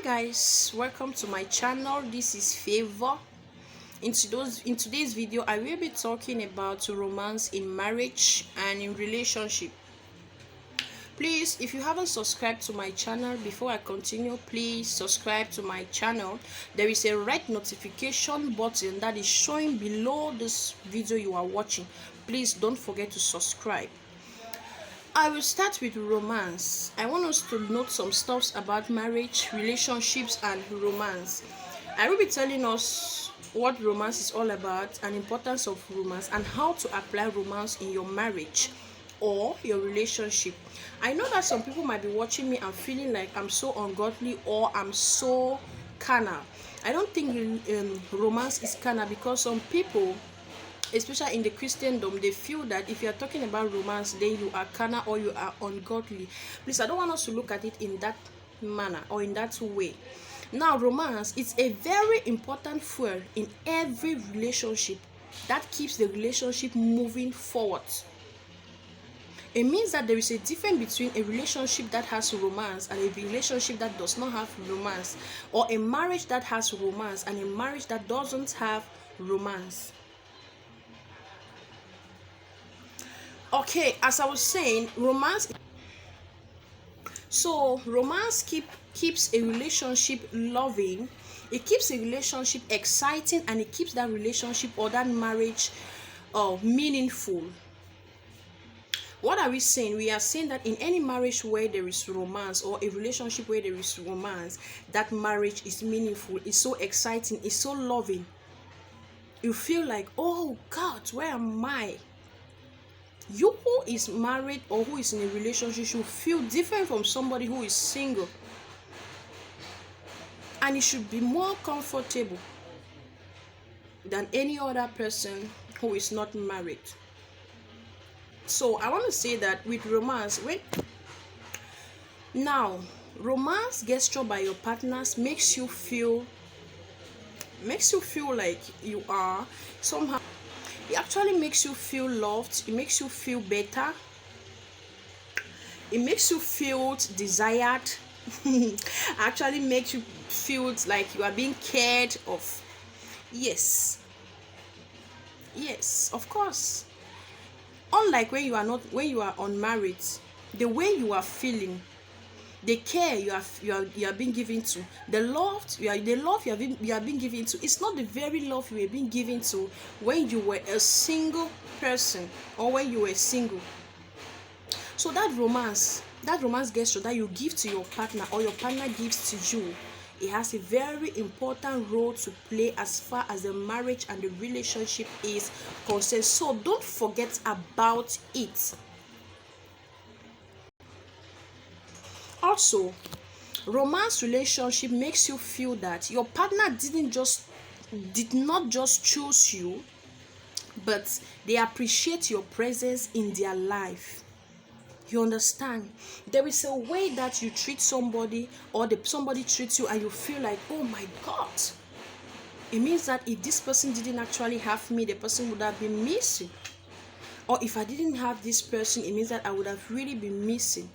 Guys, welcome to my channel. This is Favor. In today's video I will be talking about romance in marriage and in relationship. Please, if you haven't subscribed to my channel, before I continue, please subscribe to my channel. There is a red notification button that is showing below this video you are watching. Please don't forget to subscribe. I will start with romance. I want us to note some stuffs about marriage, relationships, and romance. I will be telling us what romance is all about, and importance of romance, and how to apply romance in your marriage or your relationship. I know that some people might be watching me and feeling like I'm so ungodly or I'm so carnal. I don't think romance is carnal, because some people, especially in the Christendom, they feel that if you are talking about romance, then you are carnal or you are ungodly. Please, I don't want us to look at it in that manner or in that way. Now, romance is a very important fuel in every relationship that keeps the relationship moving forward. It means that there is a difference between a relationship that has romance and a relationship that does not have romance, or a marriage that has romance and a marriage that doesn't have romance. Okay, as I was saying, romance keeps a relationship loving, it keeps a relationship exciting, and it keeps that relationship or that marriage meaningful. What are we saying? We are saying that in any marriage where there is romance, or a relationship where there is romance, that marriage is meaningful, it's so exciting, it's so loving. You feel like, oh God, where am I? You who is married or who is in a relationship should feel different from somebody who is single, and it should be more comfortable than any other person who is not married. So I want to say that with romance, romance gesture by your partners makes you feel like you are somehow. It actually makes you feel loved. It makes you feel better. It makes you feel desired. Actually makes you feel like you are being cared of. Yes, of course. Unlike when you are unmarried, the way you are feeling, the care you are being given to, the love you are being given to, it's not the very love you were being given to when you were a single person or when you were single. So that romance gesture that you give to your partner or your partner gives to you, it has a very important role to play as far as the marriage and the relationship is concerned. So don't forget about it. Also, romance relationship makes you feel that your partner did not just choose you, but they appreciate your presence in their life. You understand? There is a way that you treat somebody, or somebody treats you, and you feel like, oh my God. It means that if this person didn't actually have me, the person would have been missing. Or if I didn't have this person, it means that I would have really been missing.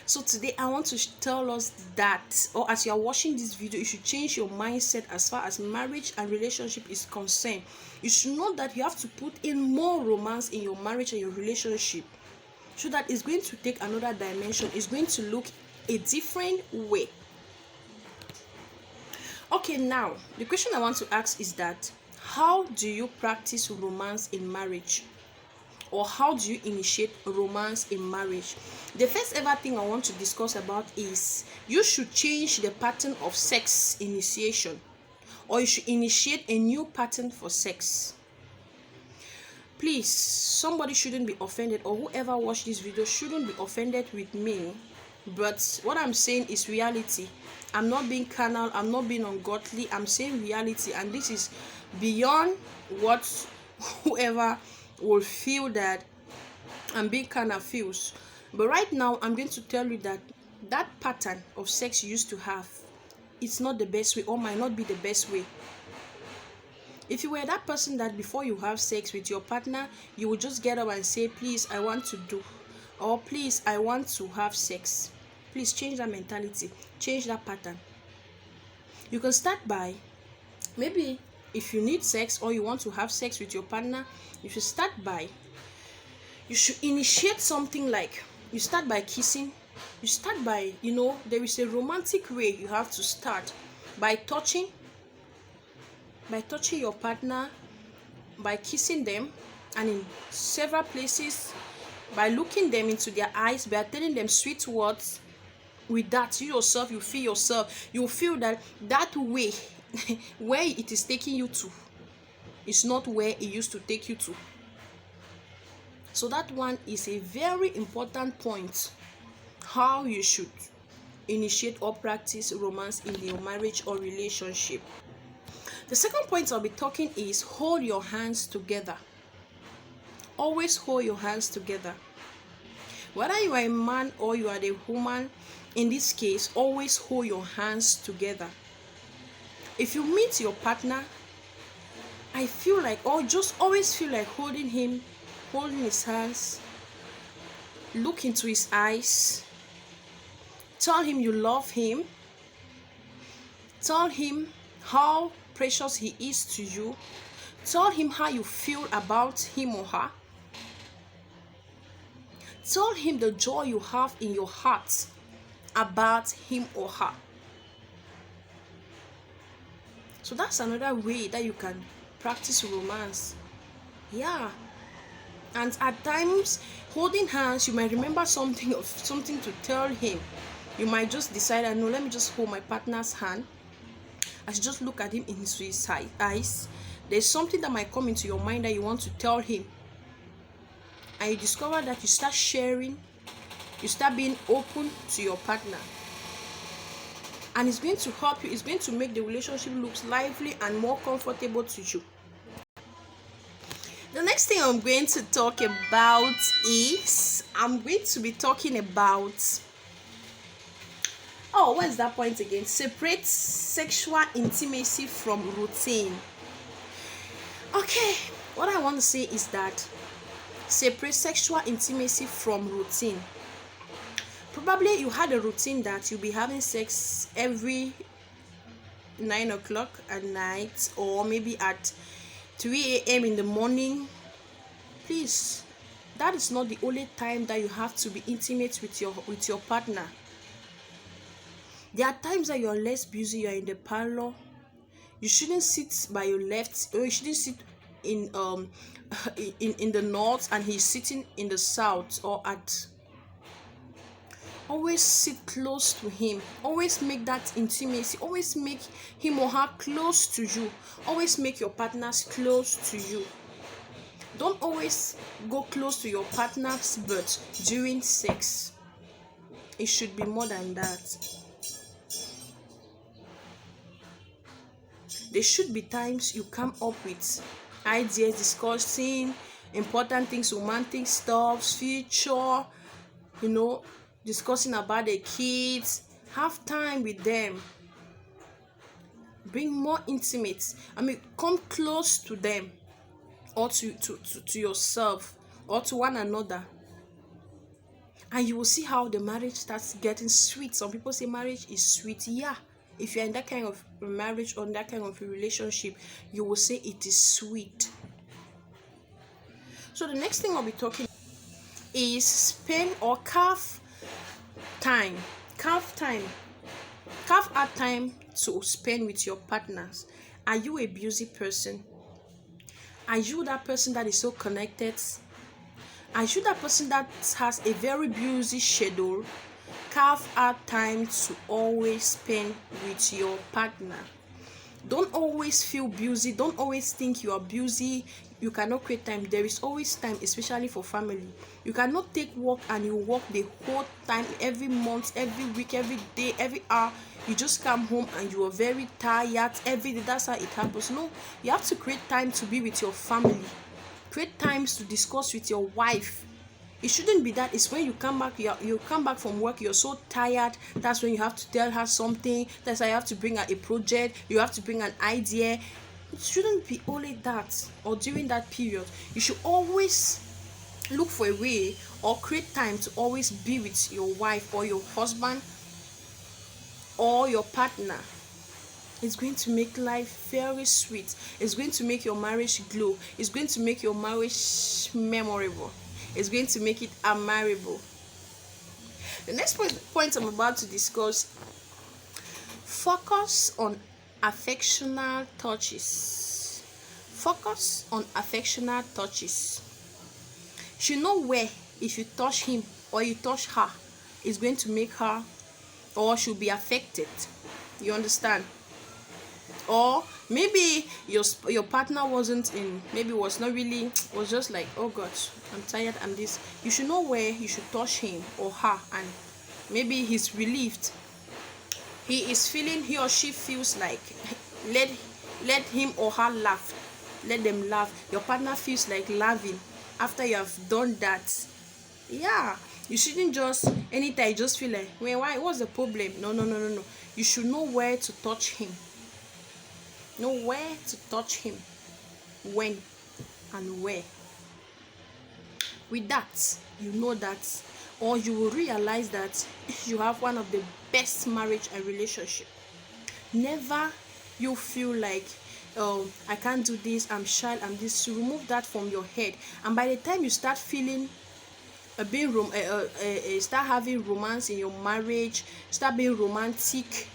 So today I want to tell us that, or as you are watching this video, you should change your mindset as far as marriage and relationship is concerned. You should know that you have to put in more romance in your marriage and your relationship, so that it's going to take another dimension. It's going to look a different way. Okay, now the question I want to ask is that, how do you practice romance in marriage? Or how do you initiate romance in marriage? The first ever thing I want to discuss about is you should change the pattern of sex initiation, or you should initiate a new pattern for sex. Please, somebody shouldn't be offended, or whoever watched this video shouldn't be offended with me, but what I'm saying is reality. I'm not being carnal, I'm not being ungodly, I'm saying reality, and this is beyond what whoever will feel that I'm being carnal feels. But right now I'm going to tell you that that pattern of sex you used to have, it's not the best way, or might not be the best way. If you were that person that before you have sex with your partner, you would just get up and say, please, I want to do, or please, I want to have sex, Please change that mentality, change that pattern. You can start by, maybe if you need sex or you want to have sex with your partner, you should initiate something. Like, you start by kissing. You start by, there is a romantic way you have to start, by touching your partner, by kissing them, and in several places, by looking them into their eyes, by telling them sweet words. With that, you yourself, you feel that way where it is taking you to is not where it used to take you to. So that one is a very important point, how you should initiate or practice romance in your marriage or relationship. The second point I'll be talking is hold your hands together. Always hold your hands together. Whether you are a man or you are a woman, in this case, always hold your hands together. If you meet your partner, I feel like, or just always feel like holding his hands, look into his eyes, tell him you love him, tell him how precious he is to you, tell him how you feel about him or her, tell him the joy you have in your heart about him or her. So that's another way that you can practice romance. Yeah. And at times, holding hands, you might remember something to tell him. You might just decide, no, let me just hold my partner's hand. As you just look at him in his eyes, there's something that might come into your mind that you want to tell him. And you discover that you start sharing, you start being open to your partner. And it's going to help you, it's going to make the relationship look lively and more comfortable to you. The next thing I'm going to talk about is, I'm going to be talking about, what is that point again? Separate sexual intimacy from routine. Okay, what I want to say is that separate sexual intimacy from routine. Probably you had a routine that you'll be having sex every 9 o'clock at night, or maybe at 3 a.m. in the morning. Please, that is not the only time that you have to be intimate with your partner. There are times that you are less busy, you are in the parlor. You shouldn't sit by your left, or you shouldn't sit in the north and he's sitting in the south or at. Always sit close to him. Always make that intimacy. Always make him or her close to you. Always make your partners close to you. Don't always go close to your partner's butt during sex. It should be more than that. There should be times you come up with ideas, discussing important things, romantic stuff, future, discussing about the kids. Have time with them. Bring more intimate. Come close to them, or to yourself, or to one another. And you will see how the marriage starts getting sweet. Some people say marriage is sweet. Yeah. If you're in that kind of marriage or that kind of a relationship, you will say it is sweet. So the next thing I'll be talking is spend or carve time. Carve out time to spend with your partners. Are you a busy person? Are you that person that is so connected? Are you that person that has a very busy schedule? Carve out time to always spend with your partner. Don't always feel busy. Don't always think you are busy. You cannot create time. There is always time, especially for family. You cannot take work and you work the whole time, every month, every week, every day, every hour. You just come home and you are very tired every day. That's how it happens. No, you have to create time to be with your family. Create times to discuss with your wife. It shouldn't be that. It's when you come back, you come back from work, you're so tired. That's when you have to tell her something. That's why you have to bring her a project. You have to bring an idea. It shouldn't be only that, or during that period. You should always look for a way or create time to always be with your wife or your husband or your partner, it's going to make life very sweet. It's going to make your marriage glow. It's going to make your marriage memorable. It's going to make it admirable. The next point I'm about to discuss: focus on affectionate touches. Focus on affectionate touches. You know where, if you touch him or you touch her, it's going to make her or she'll be affected. You understand? Or maybe your partner wasn't in, maybe was not really, was just like, oh god, I'm tired, I'm this. You should know where you should touch him or her, and maybe he's relieved. He or she feels like, let him or her laugh. Let them laugh. Your partner feels like laughing after you have done that. Yeah, you shouldn't just anytime you just feel like, why, what's the problem? No. You should know where to touch him. Know where to touch him, when and where. With that, you know that, or you will realize that you have one of the best marriage and relationship. Never you feel like, oh, I can't do this, I'm shy, I'm this. You remove that from your head, and by the time you start feeling start having romance in your marriage, start being romantic,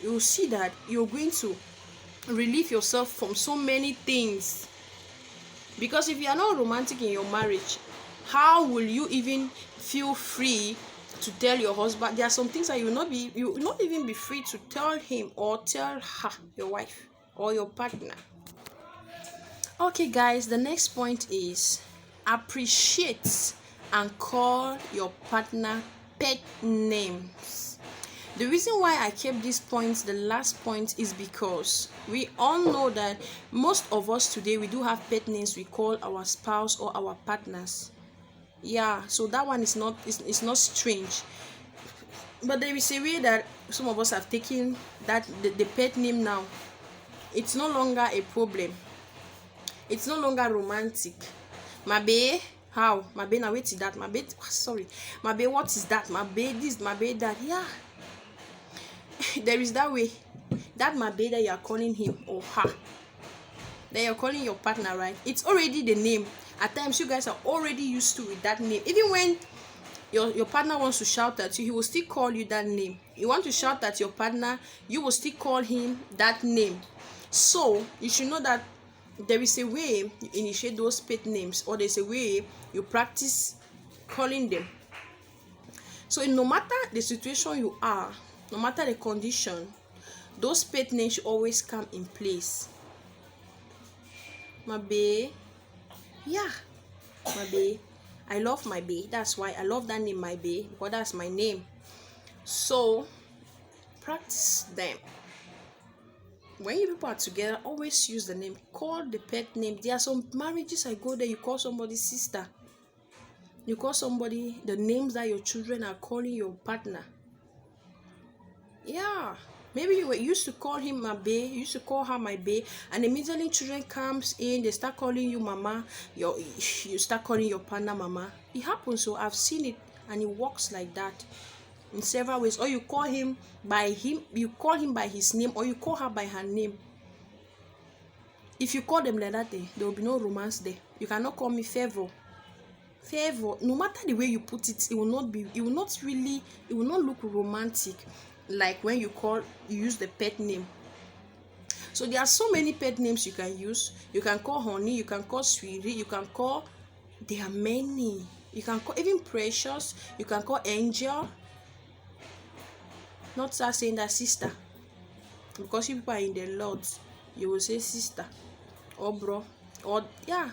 you'll see that you're going to relieve yourself from so many things. Because if you are not romantic in your marriage, how will you even feel free to tell your husband? There are some things that you will not even be free to tell him or tell her, your wife or your partner. Okay guys, the next point is appreciate and call your partner pet names. The reason why I kept this point, the last point, is because we all know that most of us today, we do have pet names we call our spouse or our partners. Yeah, so that one is not strange. But there is a way that some of us have taken that the pet name now. It's no longer a problem. It's no longer romantic. My babe, how? My babe, now wait till that. My babe, sorry. My babe, what is that? My babe, this, my babe, that. Yeah. There is that way, that my babe that you are calling him or her, that you're calling your partner, right? It's already the name. At times you guys are already used to with that name. Even when your partner wants to shout at you, he will still call you that name. You want to shout at your partner, you will still call him that name. So you should know that there is a way you initiate those pet names, or there's a way you practice calling them. So no matter the situation you are, no matter the condition, those pet names should always come in place. My babe, yeah, my babe, I love my babe. That's why I love that name, my babe, because that's my name. So practice them. When you people are together, always use the name. Call the pet name. There are some marriages I go there, you call somebody sister. You call somebody the names that your children are calling your partner. Yeah, maybe you used to call him my babe, you used to call her my babe, and immediately children comes in, they start calling you mama. You start calling your partner mama. It happens, so I've seen it, and it works like that in several ways. Or you call him by his name, or you call her by her name. If you call them like that, there will be no romance there. You cannot call me favor. No matter the way you put it, it will not look romantic like when you use the pet name. So there are so many pet names you can use. You can call honey, you can call sweetie, you can call, there are many. You can call even precious, you can call angel. Not start saying that sister, because you people are in the Lord, you will say sister or bro, or yeah.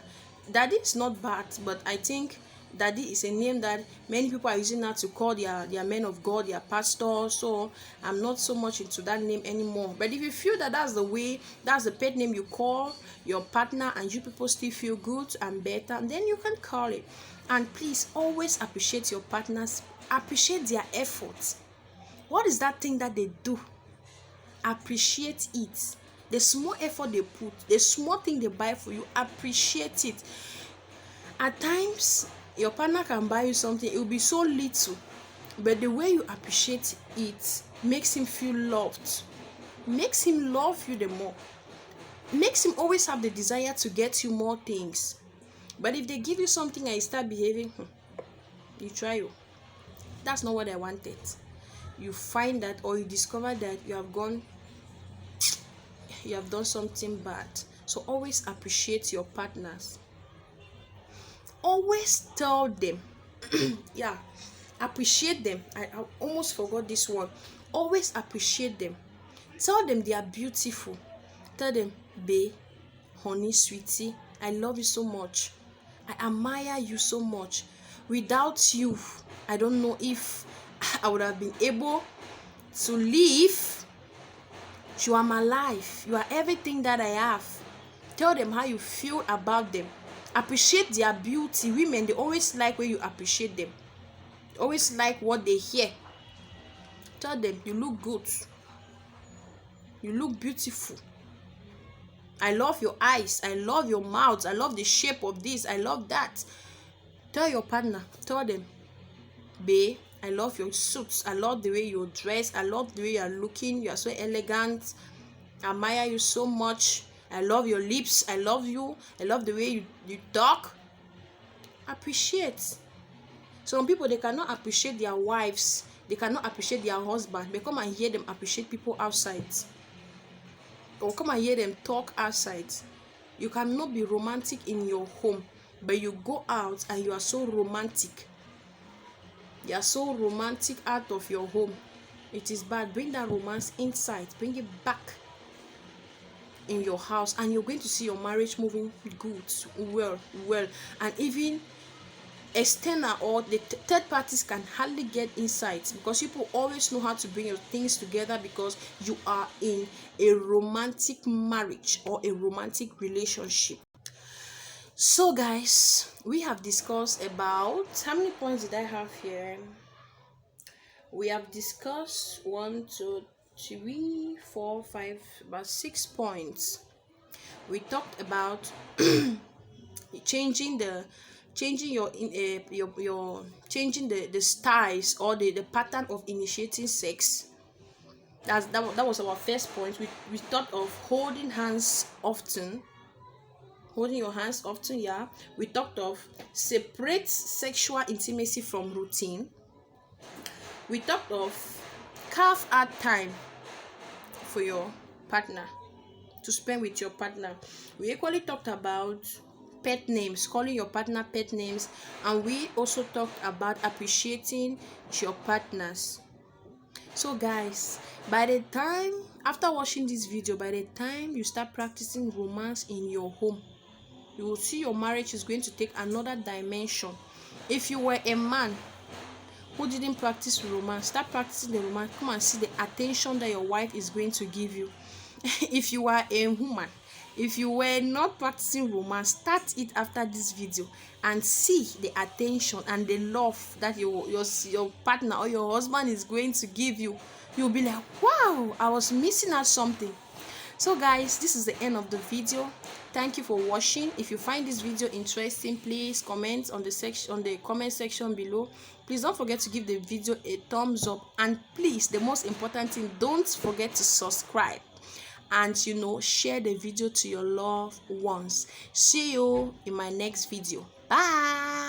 Daddy is not bad, but I think daddy is a name that many people are using now to call their men of God, their pastor. So I'm not so much into that name anymore. But if you feel that that's the pet name you call your partner, and you people still feel good and better, then you can call it. And please always appreciate your partners. Appreciate their efforts. What is that thing that they do? Appreciate it. The small effort they put, the small thing they buy for you, appreciate it. At times, Your partner can buy you something, it will be so little, but the way you appreciate it makes him feel loved, makes him love you the more, makes him always have the desire to get you more things. But if they give you something and you start behaving, you try you, that's not what I wanted, you find that, or you discover that you have done something bad. So always appreciate your partners, always tell them yeah, appreciate them. I almost forgot this one. Always appreciate them, tell them they are beautiful, tell them, babe, honey, sweetie, I love you so much, I admire you so much, without you I don't know if I would have been able to live. You are my life, you are everything that I have. Tell them how you feel about them, appreciate their beauty. Women, they always like when you appreciate them, always like what they hear. Tell them, you look good, you look beautiful, I love your eyes, I love your mouth, I love the shape of this, I love that. Tell your partner, tell them, babe, I love your suits, I love the way you dress, I love the way you are looking, you are so elegant, I admire you so much, I love your lips, I love you, I love the way you talk. Appreciate. Some people, they cannot appreciate their wives, they cannot appreciate their husband, but come and hear them appreciate people outside, or come and hear them talk outside. You cannot be romantic in your home, but you go out and you are so romantic. You are so romantic out of your home. It is bad. Bring that romance inside, bring it back in your house, and you're going to see your marriage moving good, well. And even external or the third parties can hardly get insight, because people always know how to bring your things together, because you are in a romantic marriage or a romantic relationship. So guys, we have discussed about, how many points did I have here? We have discussed 1, 2, 3, 4, 5, about 6 points. We talked about changing the styles or the pattern of initiating sex. That was our first point. We thought of holding your hands often. Yeah, we talked of separate sexual intimacy from routine. We talked of carve out time for your partner, to spend with your partner. We equally talked about pet names, calling your partner pet names, and we also talked about appreciating your partners. So guys, by the time, after watching this video, by the time you start practicing romance in your home, you will see your marriage is going to take another dimension. If you were a man who didn't practice romance, start practicing the romance. Come and see the attention that your wife is going to give you. If you are a woman, if you were not practicing romance, start it after this video and see the attention and the love that your partner or your husband is going to give you. You'll be like, wow, I was missing out something. So guys, this is the end of the video. Thank you for watching. If you find this video interesting, please comment on the comment section below. Please don't forget to give the video a thumbs up, and please, the most important thing, don't forget to subscribe and share the video to your loved ones. See you in my next video. Bye.